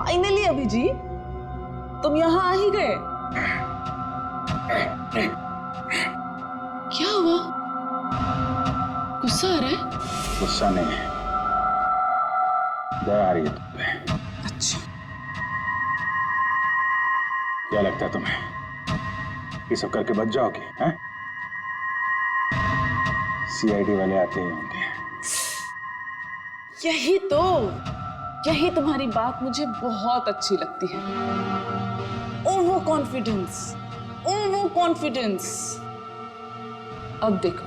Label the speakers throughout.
Speaker 1: Finally Abhijit, तुम यहाँ आ ही गए। क्या हुआ? गुस्सा आ रहा है?
Speaker 2: गुस्सा नहीं, दया आ रही है तुम पे।
Speaker 1: अच्छा,
Speaker 2: क्या लगता है तुम्हें ये सब करके बच जाओगे? हैं? सीआईडी वाले आते ही होंगे।
Speaker 1: यही तुम्हारी बात मुझे बहुत अच्छी लगती है। Over confidence. अब देखो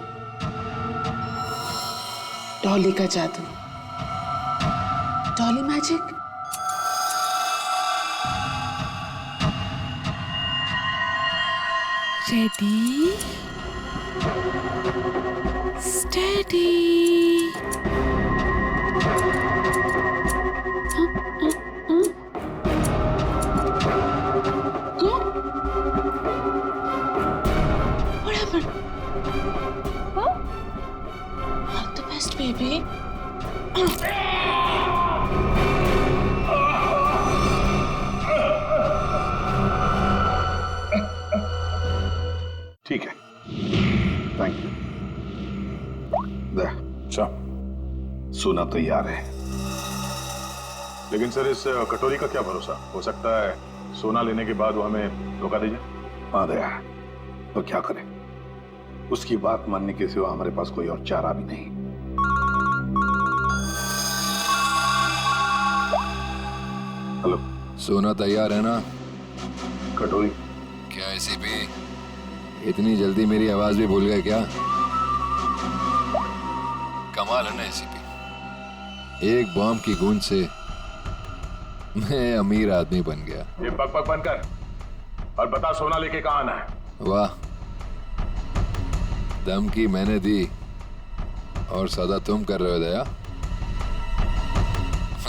Speaker 1: डॉली का जादू, Dolly magic. Ready, steady. Baby.
Speaker 2: ठीक है, थैंक यू। अच्छा, सोना तैयार है, लेकिन सर इस कटोरी का क्या भरोसा? हो सकता है सोना लेने के बाद वो हमें धोखा दे जाए। हाँ दया, तो क्या करें? उसकी बात मानने के सिवा हमारे पास कोई और चारा भी नहीं। हेलो,
Speaker 3: सोना तैयार है ना?
Speaker 2: कटोरी?
Speaker 3: क्या एसीपी इतनी जल्दी मेरी आवाज भी भूल गए क्या? कमाल है ना एसीपी, एक बॉम्ब की गूंज से मैं अमीर आदमी बन गया।
Speaker 2: ये बक बक बनकर और बता सोना लेके कहाँ आना है?
Speaker 3: वाह, धमकी मैंने दी और सदा तुम कर रहे हो दया।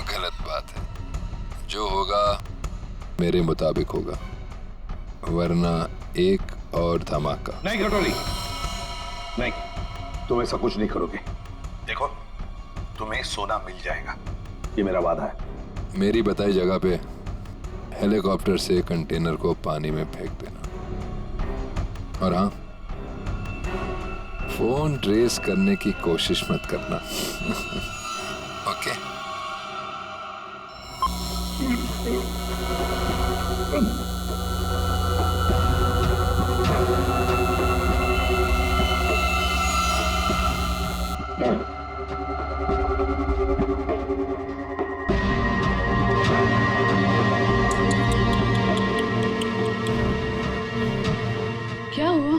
Speaker 3: गलत बात है, जो होगा मेरे मुताबिक होगा, वरना एक और धमाका।
Speaker 2: नहीं कटोरी, नहीं, तुम ऐसा कुछ नहीं करोगे। देखो, तुम्हें सोना मिल जाएगा, ये मेरा वादा है।
Speaker 3: मेरी बताई जगह पे हेलीकॉप्टर से कंटेनर को पानी में फेंक देना, और हाँ, फोन ट्रेस करने की कोशिश मत करना। ओके?
Speaker 1: क्या हुआ?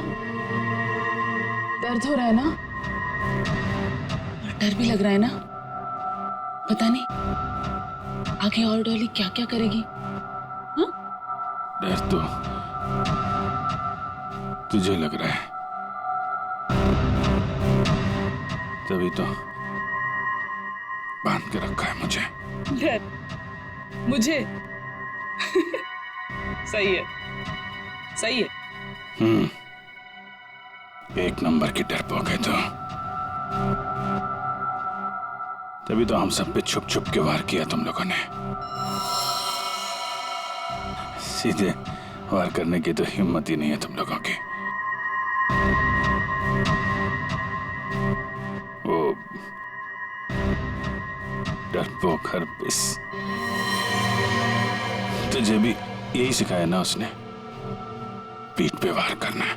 Speaker 1: दर्द हो रहा है ना? डर भी लग रहा है ना? पता नहीं आगे और डॉली क्या क्या करेगी। हाँ?
Speaker 2: डर तो तुझे लग रहा है, तभी तो बांध के रखा है मुझे।
Speaker 1: डर मुझे? सही है, सही है।
Speaker 2: एक नंबर की डरपोक है तो, तभी तो हम सब पे छुप छुप के वार किया तुम लोगों ने। सीधे वार करने की तो हिम्मत ही नहीं है तुम लोगों की। वो डरपोक हरपिस, तुझे भी यही सिखाया ना उसने, पीठ पे वार करना।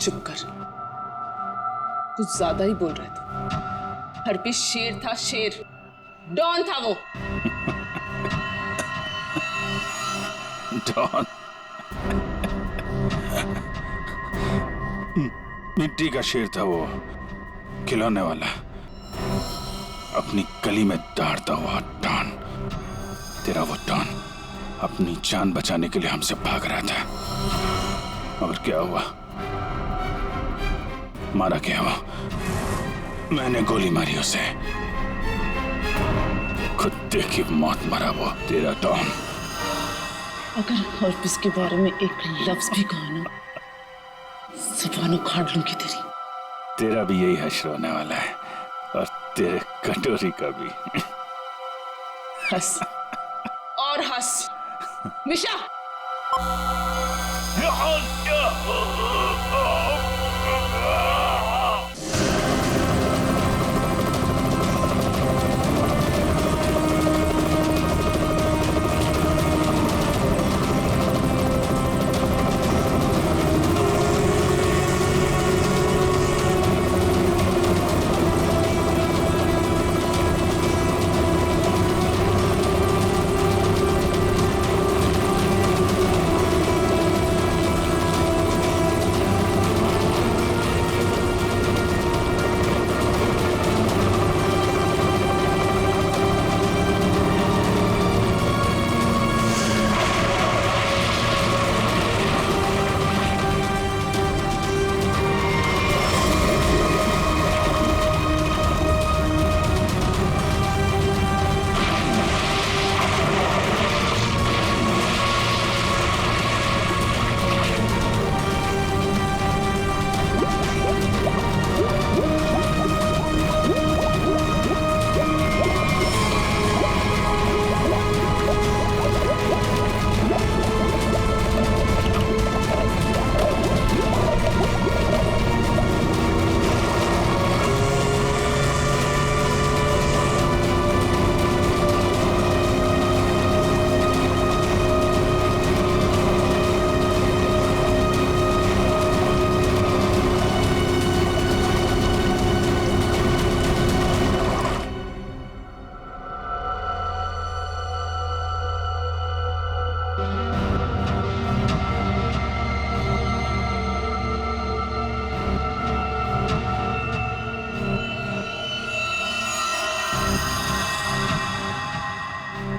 Speaker 1: चुप कर, कुछ ज्यादा ही बोल रहे थे। हरपिस शेर था, शेर, डॉन था वो।
Speaker 2: डॉन? मिट्टी का शेर था वो, खिलौने वाला, अपनी गली में दौड़ता हुआ डॉन। तेरा वो डॉन अपनी जान बचाने के लिए हमसे भाग रहा था, मगर क्या हुआ? मारा क्या वो? मैंने गोली मारी उसे, कुत्ते की मौत मरा वो तेरा डॉन।
Speaker 1: अगर हरपिस के बारे में एक लफ्ज भी कहा ना, ज़ुबान उखाड़ लूंगी तेरी।
Speaker 2: तेरा भी यही हश्र होने वाला है, और तेरे कटोरी का भी।
Speaker 1: हंस और हंस। मिशा,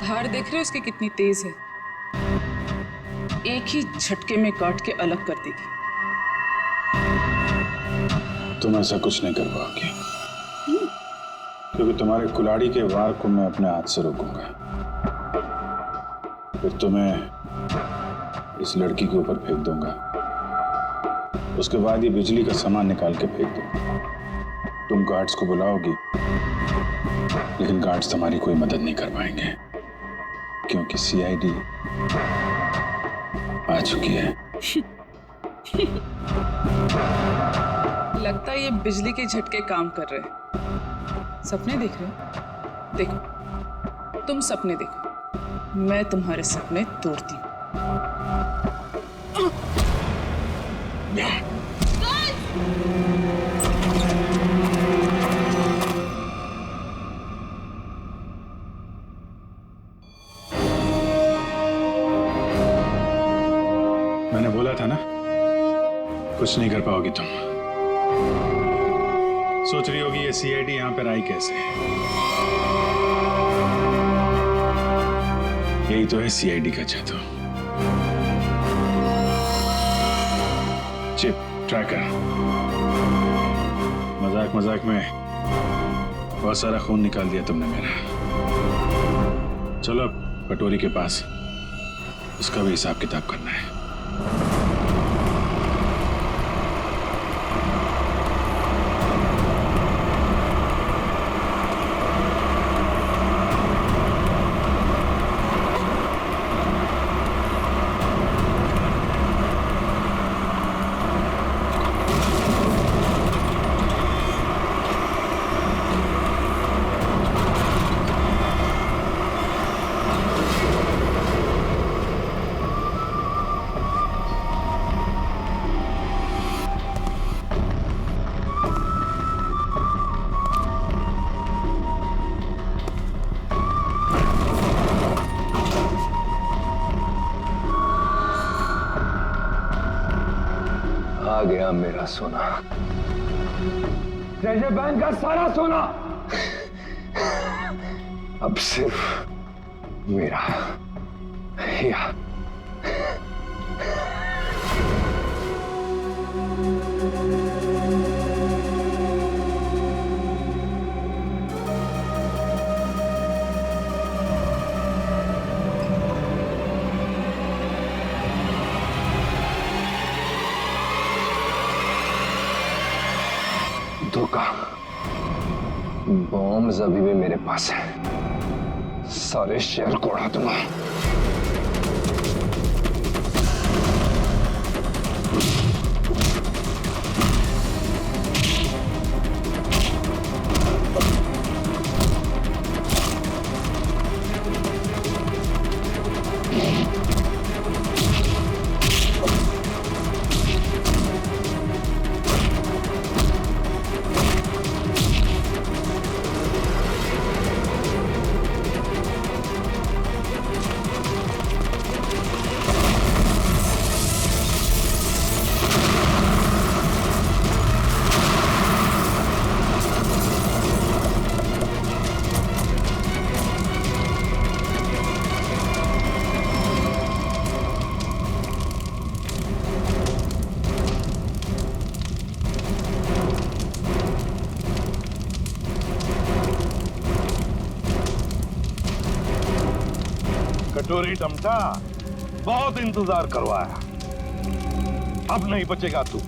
Speaker 1: धार देख रहे हो इसकी कितनी तेज है? एक ही झटके में काट के अलग कर देगी।
Speaker 4: तुम ऐसा कुछ नहीं कर पाओगे, क्योंकि तुम्हारे कुल्हाड़ी के वार को मैं अपने हाथ से रोकूंगा। फिर तुम्हें इस लड़की के ऊपर फेंक दूंगा। उसके बाद ये बिजली का सामान निकाल के फेंक दूंगा। तुम गार्ड्स को बुलाओगी, लेकिन गार्ड्स तुम्हारी कोई मदद नहीं कर पाएंगे, क्योंकि सीआईडी आ चुकी है।
Speaker 1: लगता है ये बिजली के झटके काम कर रहे हैं। सपने देख रहे हो? देखो, तुम सपने देखो, मैं तुम्हारे सपने तोड़ती हूँ।
Speaker 4: मैंने बोला था ना, कुछ नहीं कर पाओगी तुम। सोच रही होगी ये सीआईडी यहां पर आई कैसे? यही तो है सीआईडी का जादू। Chip tracker. मजाक मजाक में बहुत सारा खून निकाल दिया तुमने मेरा। चलो अब कटोरी के पास, उसका भी हिसाब किताब करना है।
Speaker 3: आ गया मेरा सोना,
Speaker 5: ट्रेजर बैंक का सारा सोना
Speaker 3: अब सिर्फ मेरा या धोखा। बॉम्ब्स अभी भी मेरे पास है,
Speaker 2: सारे शेर को उड़ा दूंगा।
Speaker 5: कटोरी टमटा, बहुत इंतजार करवाया, अब नहीं बचेगा तू।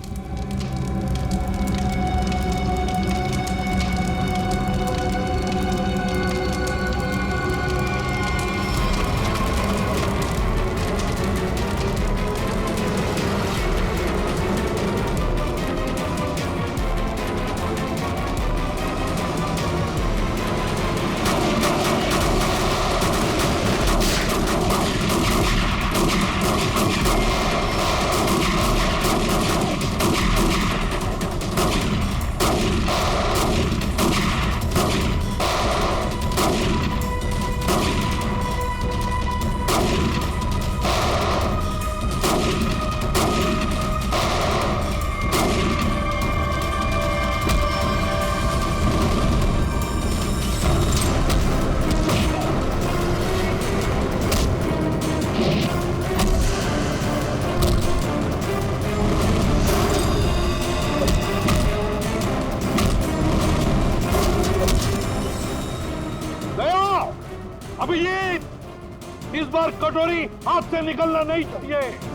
Speaker 5: अभिजीत, इस बार कटोरी हाथ से निकलना नहीं चाहिए।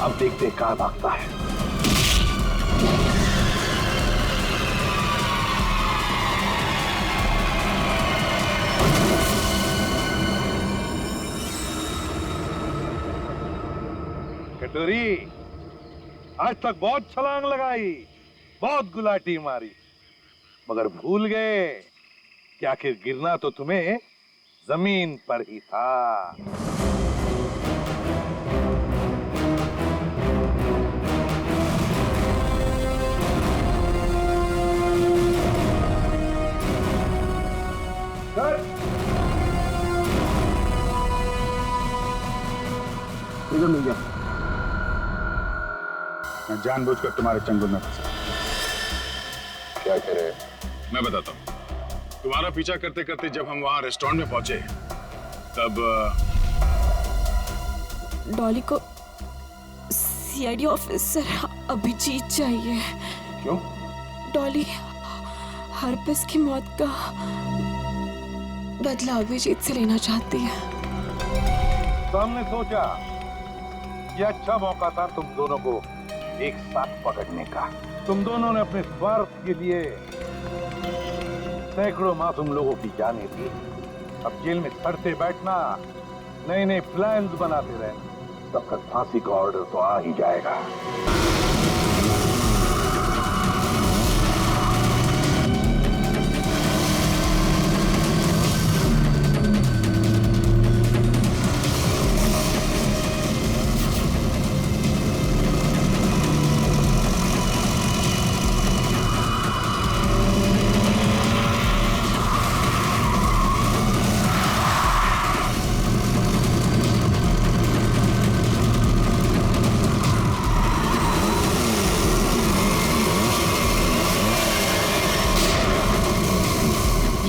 Speaker 5: अब देखते कहां भागता है। कटोरी, आज तक बहुत छलांग लगाई, बहुत गुलाटी मारी, मगर भूल गए कि आखिर गिरना तो तुम्हें जमीन पर ही था।
Speaker 4: इधर मिल गया। मैं जानबूझकर तुम्हारे चंगुल में फंसा।
Speaker 3: क्या कह रहे हैं?
Speaker 2: मैं बताता हूँ। तुम्हारा पीछा करते करते जब हम वहां रेस्टोरेंट में पहुंचे
Speaker 4: तब
Speaker 6: डॉली को सीआईडी ऑफिसर अभिजीत चाहिए।
Speaker 4: क्यों?
Speaker 6: डॉली हरपिस की मौत का बदला अभिजीत से लेना चाहती है।
Speaker 5: तो हमने सोचा ये अच्छा मौका था तुम दोनों को एक साथ पकड़ने का। तुम दोनों ने अपने स्वार्थ के लिए सैकड़ों मासूम लोगों की जानें दी। अब जेल में सड़ते बैठना, नए नए प्लान्स बनाते रहना, तब तक फांसी का ऑर्डर तो आ ही जाएगा।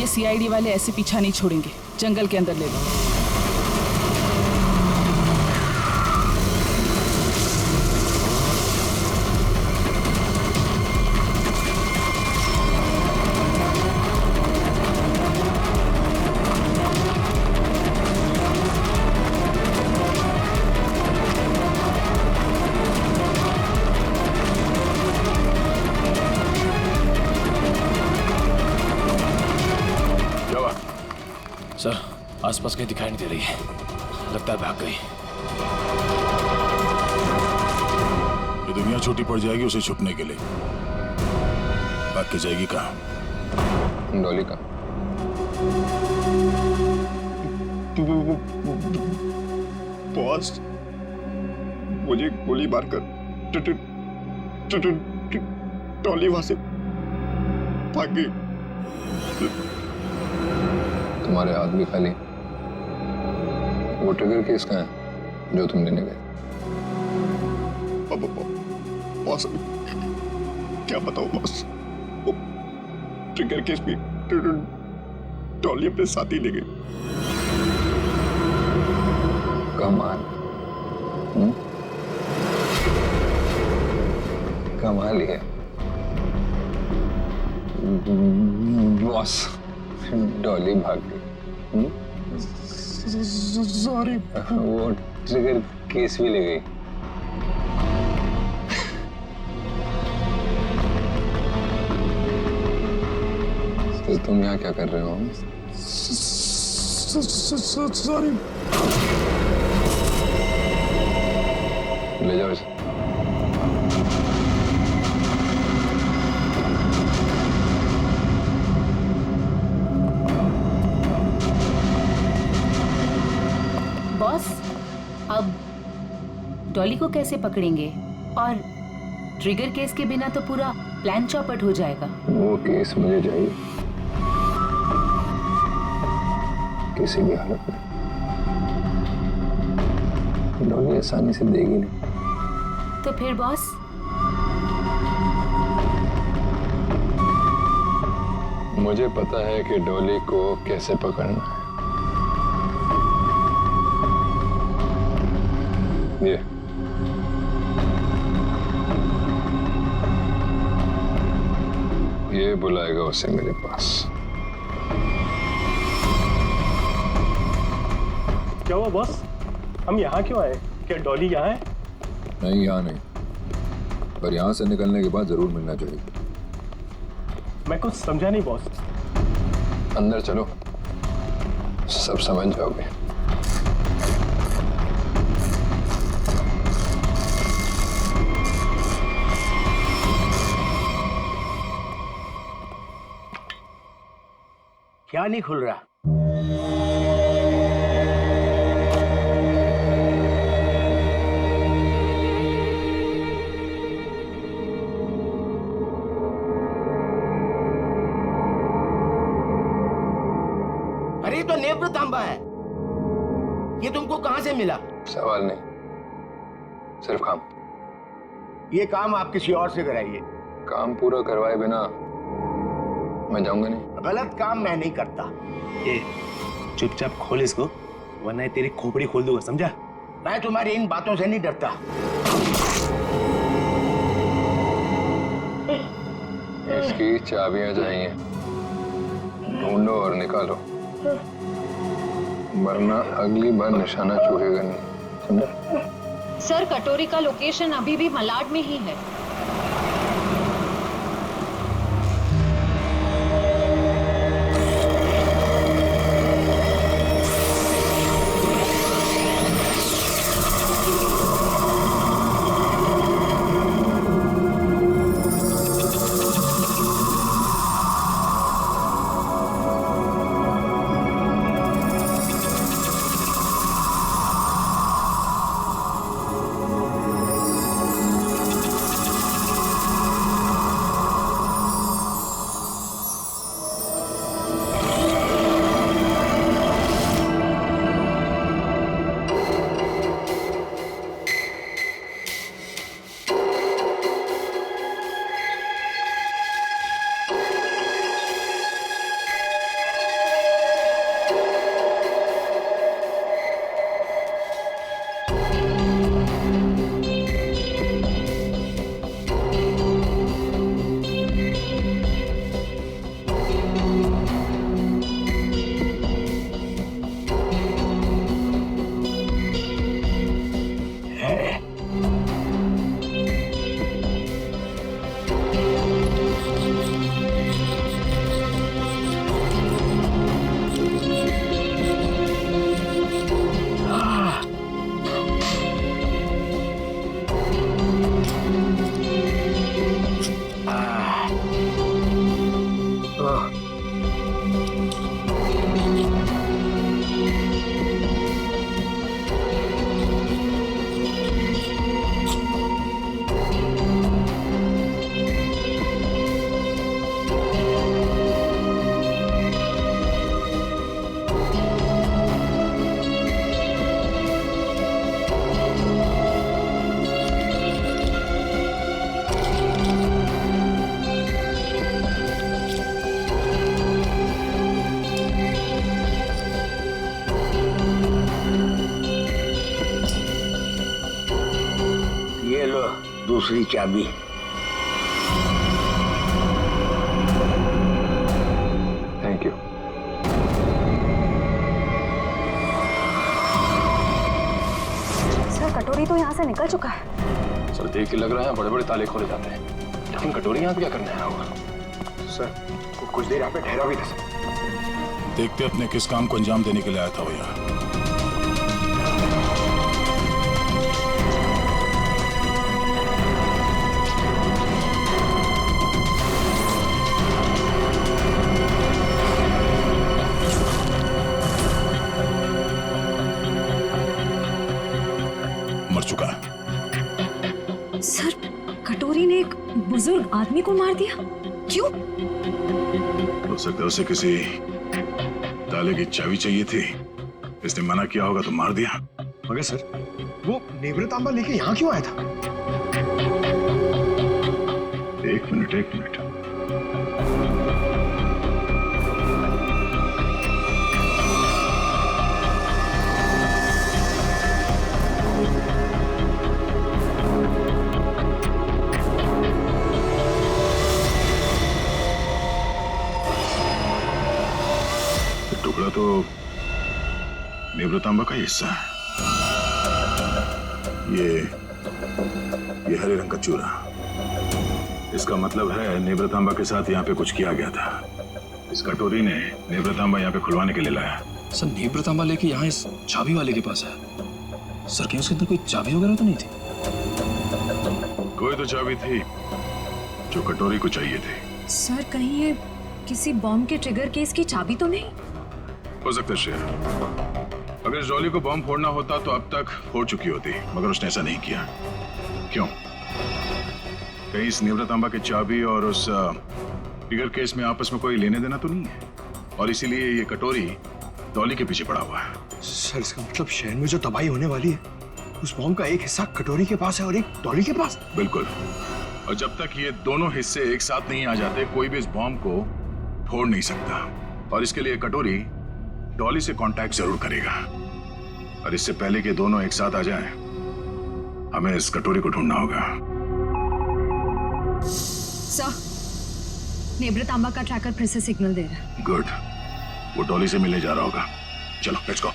Speaker 1: सीआईडी वाले ऐसे पीछा नहीं छोड़ेंगे, जंगल के अंदर ले लो।
Speaker 7: सर, आसपास कहीं दिखाई नहीं दे रही है। लगता है भाग गई।
Speaker 4: ये दुनिया छोटी पड़ जाएगी उसे छुपने के लिए। भाग के जाएगी कहाँ?
Speaker 3: डॉली का
Speaker 2: बॉस, मुझे गोली मारकर डॉली वहां से भाग गई।
Speaker 3: तुम्हारे हाथ भी खाली। वो ट्रिगर केस कहाँ है जो तुम लेने गए?
Speaker 2: बॉस क्या बताओ बॉस, वो ट्रिगर केस भी डॉली अपने साथ ही ले गई।
Speaker 3: कमाल। कमाल ही है बॉस। डॉली भाग गई।
Speaker 2: सॉरी।
Speaker 3: वो ट्रिगर केस भी ले गई। तो तुम यहाँ क्या कर रहे हो?
Speaker 2: सॉरी।
Speaker 3: ले जाओ इसे।
Speaker 8: बॉस, अब डॉली को कैसे पकड़ेंगे? और ट्रिगर केस के बिना तो पूरा प्लान चौपट हो जाएगा।
Speaker 3: वो केस मुझे चाहिए किसी भी हालत में। डॉली आसानी से देगी नहीं।
Speaker 8: तो फिर बॉस?
Speaker 3: मुझे पता है कि डॉली को कैसे पकड़ना है। ये बुलाएगा उसे मेरे पास।
Speaker 7: क्या हुआ बॉस? हम यहाँ क्यों आए? क्या डॉली यहाँ है?
Speaker 3: नहीं, यहाँ नहीं, पर यहाँ से निकलने के बाद जरूर मिलना चाहिए।
Speaker 7: मैं कुछ समझा नहीं बॉस।
Speaker 3: अंदर चलो, सब समझ जाओगे।
Speaker 9: क्या नहीं खुल रहा? अरे ये तो नेत्र तांबा है। ये तुमको कहां से मिला?
Speaker 3: सवाल नहीं, सिर्फ काम।
Speaker 9: ये काम आप किसी और से कराइए।
Speaker 3: काम पूरा करवाए बिना मैं जाऊंगा नहीं।
Speaker 9: गलत काम मैं नहीं करता।
Speaker 7: ये चुपचाप खोल इसको
Speaker 9: वरना ये तेरी खोपड़ी खोल दूंगा, समझा? मैं तुम्हारी इन बातों से नहीं डरता।
Speaker 3: इसकी चाबियां चाहिए, ढूंढो और निकालो, वरना अगली बार निशाना चूकेगा नहीं, समझा?
Speaker 8: सर, कटोरी का लोकेशन अभी भी मलाड में ही है।
Speaker 9: दूसरी चाबी।
Speaker 3: Thank you.
Speaker 6: सर, कटोरी तो यहाँ से निकल चुका है।
Speaker 7: सर, देख के लग रहा है बड़े बड़े ताले खोले जाते हैं, लेकिन कटोरी यहाँ पे क्या करने आया होगा?
Speaker 2: सर, कुछ देर यहाँ पे ठहरा भी था सर।
Speaker 4: देखते अपने किस काम को अंजाम देने के लिए आया था वो यहाँ। मर चुका है।
Speaker 6: सर, कटोरी ने एक बुजुर्ग आदमी को मार दिया। क्यों?
Speaker 4: हो सकता है उसे किसी ताले की चाबी चाहिए थी, इसने मना किया होगा तो मार दिया।
Speaker 2: मगर सर, वो नेवृतांबा लेके यहाँ क्यों आया था?
Speaker 4: एक मिनट। टुकड़ा तो नेवृतांबा का हिस्सा है। ये हरे रंग का चूरा, इसका मतलब है नेवृतांबा के साथ यहाँ पे कुछ किया गया था। इस कटोरी ने नेवृतांबा यहाँ पे खुलवाने के लिए लाया।
Speaker 7: सर, नेवृतांबा लेके यहाँ इस चाबी वाले के पास है। सर, कहीं उसके अंदर कोई चाबी वगैरह तो नहीं थी?
Speaker 4: कोई तो चाबी थी जो कटोरी को चाहिए थी।
Speaker 6: सर, कहीं ये किसी बॉम्ब के ट्रिगर केस की चाबी तो नहीं?
Speaker 4: हो सकता है श्रेया, अगर इस डॉली को बॉम्ब फोड़ना होता तो अब तक फोड़ चुकी होती, मगर उसने ऐसा नहीं किया। क्यों? कहीं इस नेवृतांबा की चाबी और उस ट्रिगर केस में आपस में कोई लेने देना तो नहीं है, और इसीलिए ये कटोरी डॉली के पीछे पड़ा हुआ है।
Speaker 2: सर, इसका मतलब शहर में जो तबाही होने वाली है, उस बॉम्ब का एक हिस्सा कटोरी के पास है और एक डॉली के पास।
Speaker 4: बिल्कुल, और जब तक ये दोनों हिस्से एक साथ नहीं आ जाते, कोई भी इस बॉम्ब को फोड़ नहीं सकता। और इसके लिए कटोरी डॉली से कांटेक्ट जरूर करेगा।
Speaker 2: और इससे पहले कि दोनों एक साथ आ जाएं, हमें इस कटोरी को ढूंढना होगा।
Speaker 6: सर, नेब्रतांबा का ट्रैकर फिर से सिग्नल दे रहा है।
Speaker 2: गुड, वो डॉली से मिलने जा रहा होगा। चलो लेट्स गो।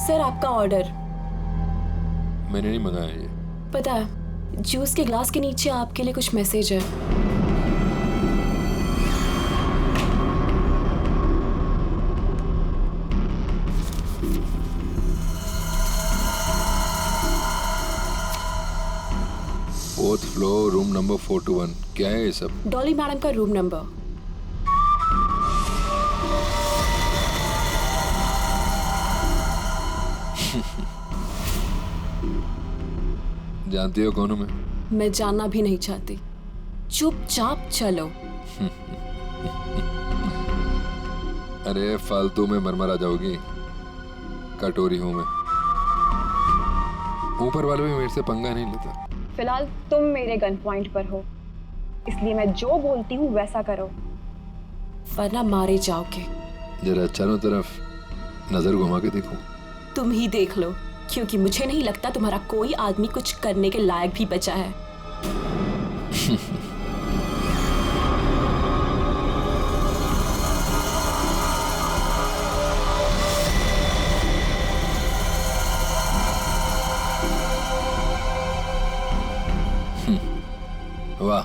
Speaker 6: सर, आपका ऑर्डर।
Speaker 3: मैंने नहीं मंगाया ये।
Speaker 6: पता है, जूस के ग्लास के नीचे आपके लिए कुछ मैसेज है।
Speaker 3: Fourth floor, room number 421। क्या है ये सब?
Speaker 6: डॉली मैडम का रूम नंबर।
Speaker 3: जानती हो कौन हूं मैं?
Speaker 6: मैं जानना भी नहीं चाहती। चुपचाप चलो।
Speaker 3: अरे फालतू में मरमरा जाओगी। कटोरी हूं मैं। ऊपर वाले भी मेरे से पंगा नहीं लेता।
Speaker 10: फिलहाल तुम मेरे गन पॉइंट पर हो, इसलिए मैं जो बोलती हूँ वैसा करो,
Speaker 6: वरना मारे जाओगे।
Speaker 3: जरा चारों तरफ नजर घुमा के देखो।
Speaker 6: तुम ही देख लो, क्योंकि मुझे नहीं लगता तुम्हारा कोई आदमी कुछ करने के लायक भी बचा है।
Speaker 3: वाह,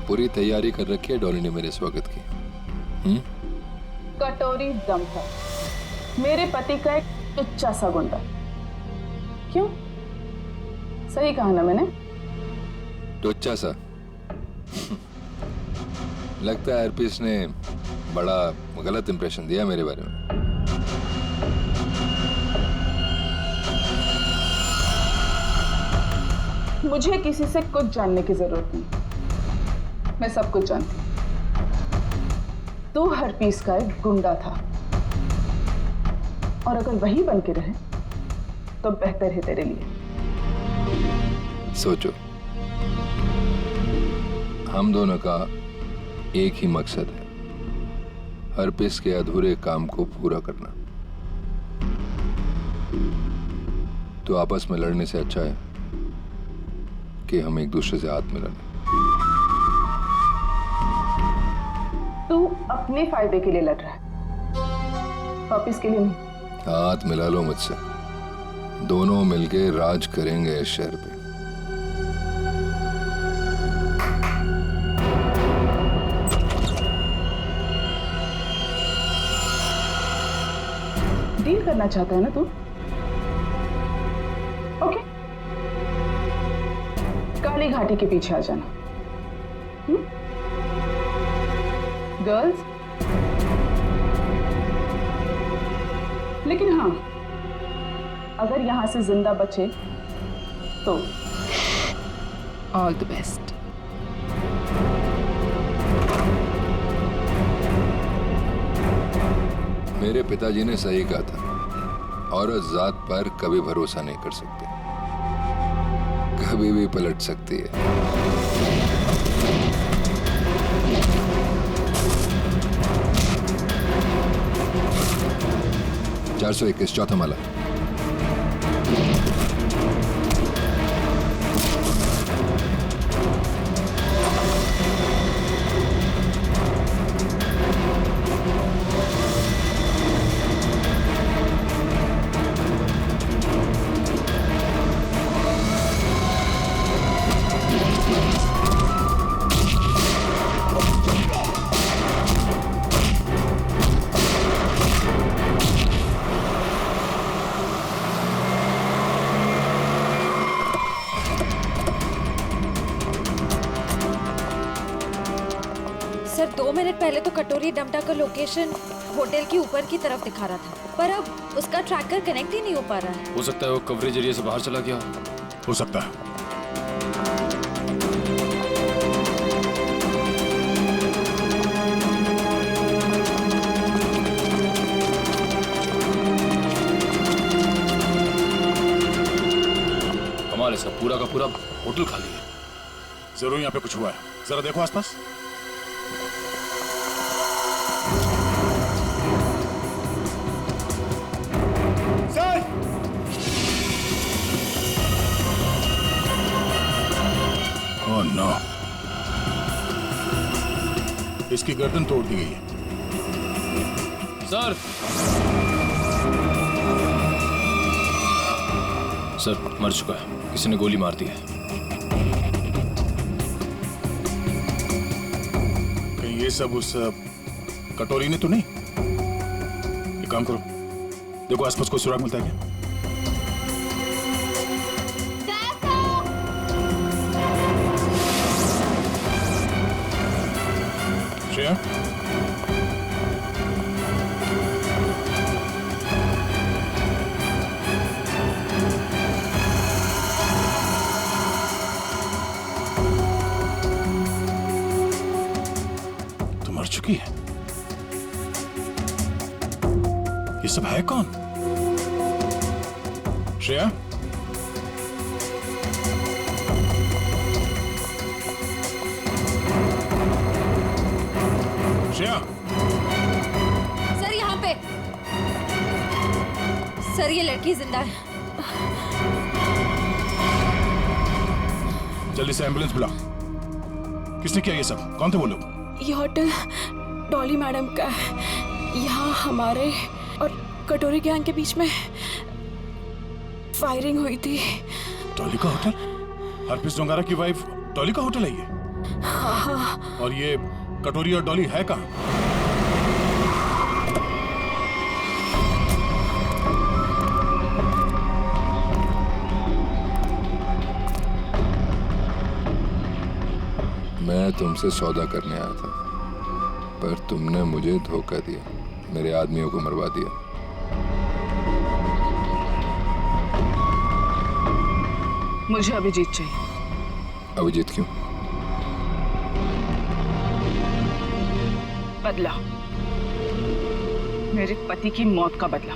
Speaker 3: पूरी तैयारी कर रखी है डॉली ने मेरे स्वागत की।
Speaker 1: कटोरी दम है, मेरे पति का एक टुच्चा सा गुंडा। क्यों? सही कहा ना मैंने?
Speaker 3: टुच्चा सा? लगता है अर्पिस ने बड़ा गलत इंप्रेशन दिया मेरे बारे में।
Speaker 1: मुझे किसी से कुछ जानने की जरूरत नहीं, मैं सब कुछ जानती हूं। तू हरपीस का एक गुंडा था, और अगर वही बन के रहे तो बेहतर है तेरे लिए।
Speaker 3: सोचो, हम दोनों का एक ही मकसद है, हरपीस के अधूरे काम को पूरा करना। तो आपस में लड़ने से अच्छा है कि हम एक दूसरे से हाथ मिला लें।
Speaker 1: तू अपने फायदे के लिए लड़ रहा है, वापिस के लिए नहीं।
Speaker 3: हाथ मिला लो मुझसे, दोनों मिलके राज करेंगे इस शहर पे।
Speaker 1: डील करना चाहता है ना तू? ओके, काली घाटी के पीछे आ जाना। गर्ल्स, लेकिन हाँ, अगर यहां से जिंदा बचे तो ऑल द बेस्ट।
Speaker 3: मेरे पिताजी ने सही कहा था, औरत जात पर कभी भरोसा नहीं कर सकते, कभी भी पलट सकती है। 421 चौथा माला।
Speaker 11: 2 मिनट पहले तो कटोरी डमटा का लोकेशन होटल के ऊपर की तरफ दिखा रहा था, पर अब उसका ट्रैकर कनेक्ट ही नहीं हो पा रहा है।
Speaker 7: हो सकता है वो कवरेज एरिया से बाहर चला गया
Speaker 4: हो सकता है।
Speaker 7: कमाल है, इसका पूरा का पूरा होटल खाली है।
Speaker 4: जरूर यहाँ पे कुछ हुआ है, जरा देखो आसपास। सर! ओह नो, इसकी गर्दन तोड़ दी गई है।
Speaker 7: सर सर मर चुका है, किसी ने गोली मार दी है।
Speaker 4: कहीं ये सब उस कटोरी ने तो नहीं? एक काम करो, देखो आसपास कोई सुराग मिलता है क्या? श्रेया? तो मर चुकी है। ये सब है कौन? श्रेया? श्रेया?
Speaker 11: सर यहाँ पे, सर ये लड़की जिंदा है।
Speaker 4: जल्दी से एम्बुलेंस बुला। किसने किया ये सब? कौन थे वो लोग?
Speaker 6: ये होटल डॉली मैडम का है। यहाँ हमारे और कटोरी गैंग के बीच में फायरिंग हुई थी।
Speaker 4: डॉली का होटल? हरप्रीत जोंगारा की वाइफ डॉली का होटल है ये?
Speaker 6: हाँ।
Speaker 4: और ये कटोरी और डॉली है कहाँ?
Speaker 3: मैं तुमसे सौदा करने आया था, पर तुमने मुझे धोखा दिया, मेरे आदमियों को मरवा दिया।
Speaker 1: मुझे अभिजीत चाहिए।
Speaker 3: अभिजीत क्यों?
Speaker 1: बदला, मेरे पति की मौत का बदला।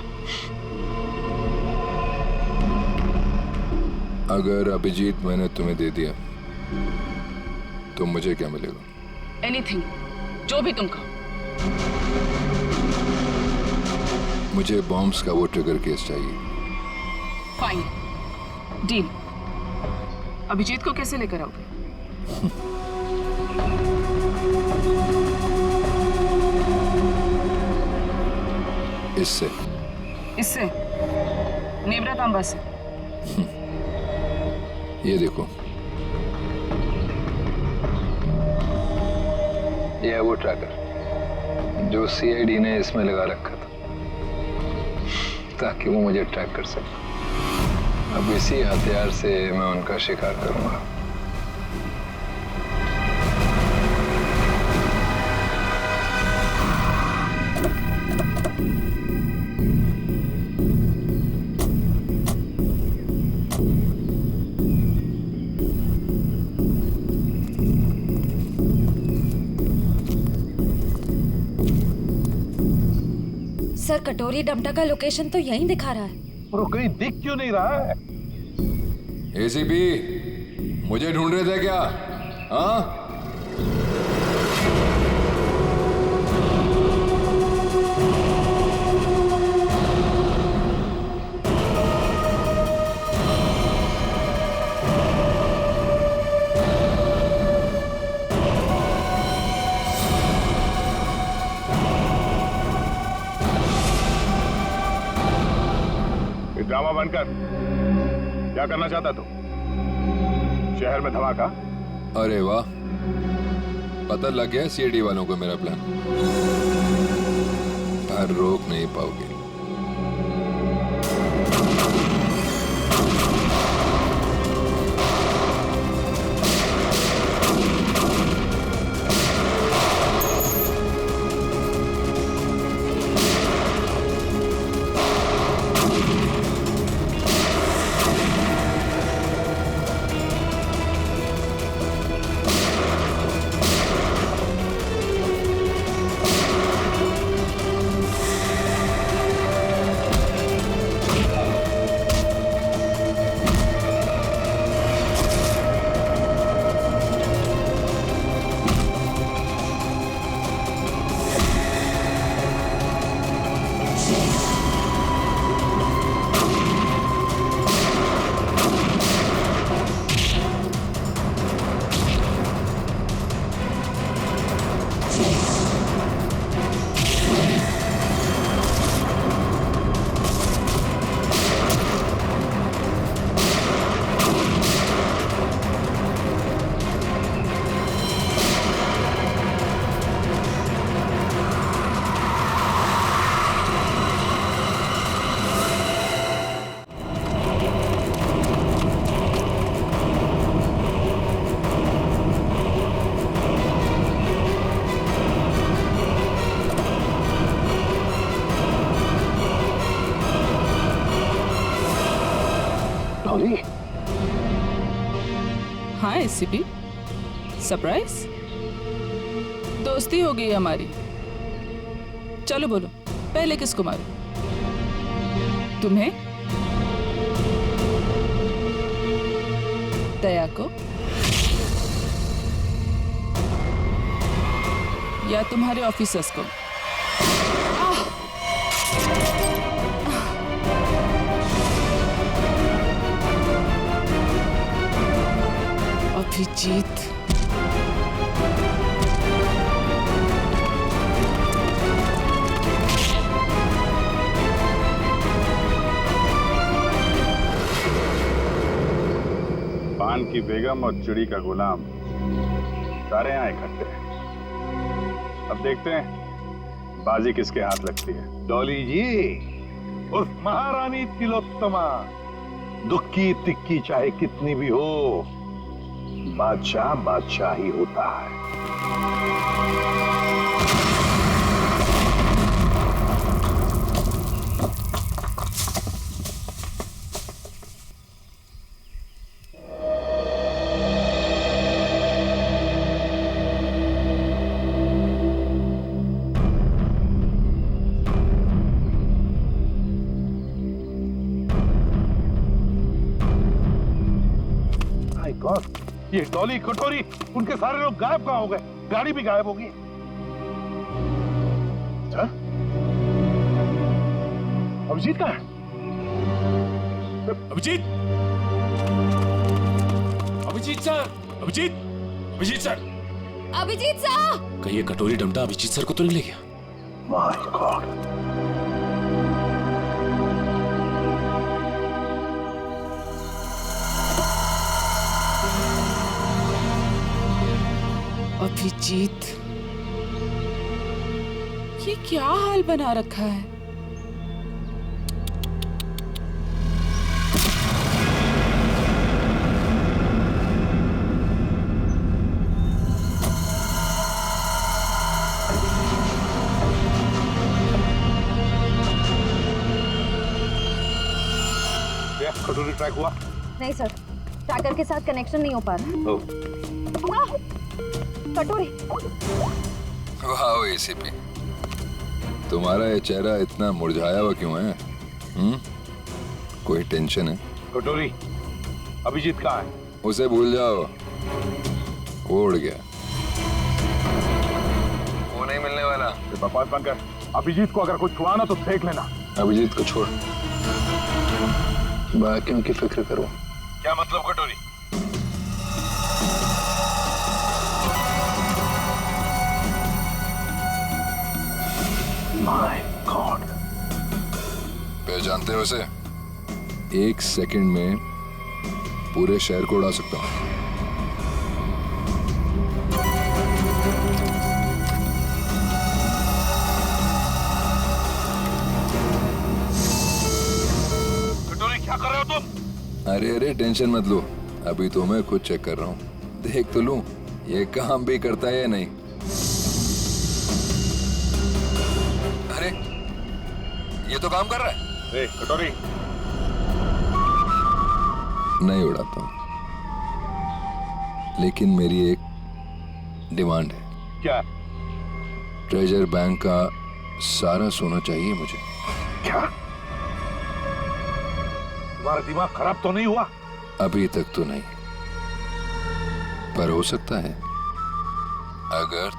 Speaker 3: अगर अभिजीत मैंने तुम्हें दे दिया तो मुझे क्या मिलेगा?
Speaker 1: एनीथिंग, जो भी तुम कहो।
Speaker 3: मुझे बॉम्ब्स का वो ट्रिगर केस चाहिए।
Speaker 1: Fine, deal. अभिजीत को कैसे लेकर आओगे?
Speaker 3: इससे
Speaker 1: इससे नेवरा तांबा से।
Speaker 3: ये देखो, ये है वो ट्रैकर जो सीआईडी ने इसमें लगा रखा था ताकि वो मुझे ट्रैक कर सके। अब इसी हथियार से मैं उनका शिकार करूंगा।
Speaker 11: सर कटोरी डमटा का लोकेशन तो यहीं दिखा रहा है।
Speaker 5: और कहीं दिख क्यों नहीं रहा है?
Speaker 3: एसीपी, मुझे ढूंढ रहे थे क्या? हाँ?
Speaker 2: ड्रामा बंद कर। क्या करना चाहता तू? शहर में धमाका?
Speaker 3: अरे वाह, पता लग गया सीआईडी वालों को मेरा प्लान। पर रोक नहीं पाओगे।
Speaker 1: हाँ एसीपी, सरप्राइज। दोस्ती हो गई हमारी। चलो बोलो, पहले किसको मारो? तुम्हें, दया को, या तुम्हारे ऑफिसर्स को? अभिजीत,
Speaker 4: पान की बेगम और चिड़ी का गुलाम सारे यहाँ इकट्ठे हैं। अब देखते हैं बाजी किसके हाथ लगती है।
Speaker 5: डॉली जी, उस महारानी तिलोत्तमा, दुख की तिक्की चाहे कितनी भी हो, बादशाह बादशाह ही होता है। My God, ये डॉली, कटोरी, उनके सारे लोग गायब कहाँ हो गए? गाड़ी भी गायब होगी। अच्छा? अभिजीत कहाँ है?
Speaker 7: Abhijit, Abhijit sir, Abhijit, Abhijit sir,
Speaker 11: Abhijit sir!
Speaker 7: कहीं ये कटोरी डमटा अभिजीत सर को तो नहीं ले गया?
Speaker 5: My God.
Speaker 1: अभिजीत, ये क्या हाल बना रखा है?
Speaker 5: क्या कटोरी ट्रैक हुआ?
Speaker 11: नहीं सर, ट्रैकर के साथ कनेक्शन नहीं हो पा रहा।
Speaker 5: ओह,
Speaker 11: कटोरी,
Speaker 3: वाह एसीपी, तुम्हारा ये चेहरा इतना मुरझाया हुआ क्यों है? कोई टेंशन है?
Speaker 5: कटोरी, अभिजीत कहाँ है?
Speaker 3: उसे भूल जाओ, वो उड़ गया। वो नहीं मिलने वाला।
Speaker 2: बकवास बंद कर। अभिजीत को अगर कुछ हुआ ना तो देख लेना।
Speaker 7: अभिजीत को छोड़, बाकियों की फिक्र करो।
Speaker 5: क्या मतलब कटोरी?
Speaker 2: My God.
Speaker 3: पहचानते हो उसे? 1 सेकंड में पूरे शहर को उड़ा सकता हूँ।
Speaker 5: कटोरी, क्या कर रहे हो तुम?
Speaker 3: अरे अरे टेंशन मत लो, अभी तो मैं खुद चेक कर रहा हूँ। देख तो लूं ये काम भी करता है या नहीं। अरे ये तो काम कर रहा है।
Speaker 2: कटोरी,
Speaker 3: नहीं उड़ाता हूँ, लेकिन मेरी एक डिमांड है।
Speaker 5: क्या?
Speaker 3: ट्रेजर बैंक का सारा सोना चाहिए मुझे।
Speaker 5: क्या? तुम्हारा दिमाग खराब तो नहीं हुआ?
Speaker 3: अभी तक तो नहीं, पर हो सकता है अगर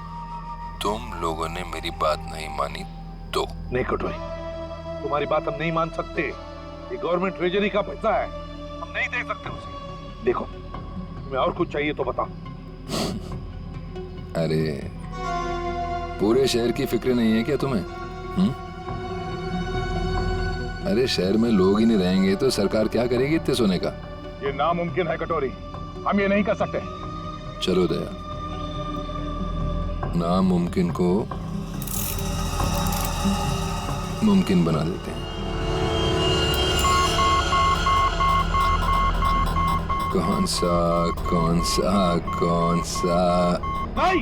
Speaker 3: तुम लोगों ने मेरी बात नहीं मानी तो।
Speaker 5: नहीं कटोरी, तुम्हारी बात हम नहीं मान सकते। ये गवर्नमेंट ट्रेजरी का पैसा है, हम नहीं दे सकते उसे। देखो, तुम्हें और कुछ चाहिए तो बताओ।
Speaker 3: अरे पूरे शहर की फिक्र नहीं है क्या तुम्हें? अरे शहर में लोग ही नहीं रहेंगे तो सरकार क्या करेगी इतने सोने का?
Speaker 2: ये नामुमकिन है कटोरी, हम ये नहीं कर सकते।
Speaker 3: चलो दया, नामुमकिन को मुमकिन बना देते हैं। कौन सा?
Speaker 5: नहीं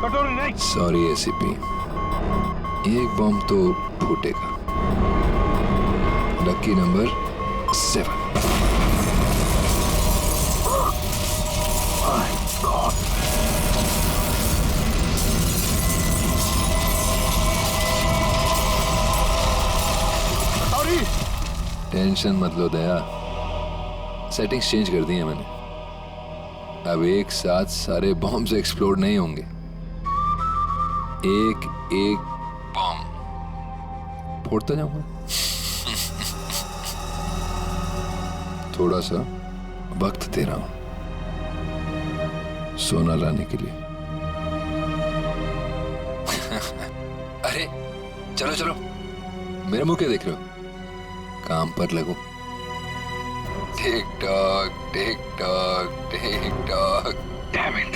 Speaker 5: कटोरी, नहीं।
Speaker 3: सॉरी एसीपी, एक बम तो फूटेगा। Lucky number 7। टेंशन मत लो दया, सेटिंग्स चेंज कर दी है मैंने। अब एक साथ सारे बॉम्ब्स एक्सप्लोड नहीं होंगे, एक एक बॉम्ब फोड़ता जाऊंगा। थोड़ा सा वक्त दे रहा हूं सोना लाने के लिए। अरे चलो चलो, मेरे मुंह क्या देख रहे हो, काम पर लगो। Tick tock tick tock tick tock, damn it.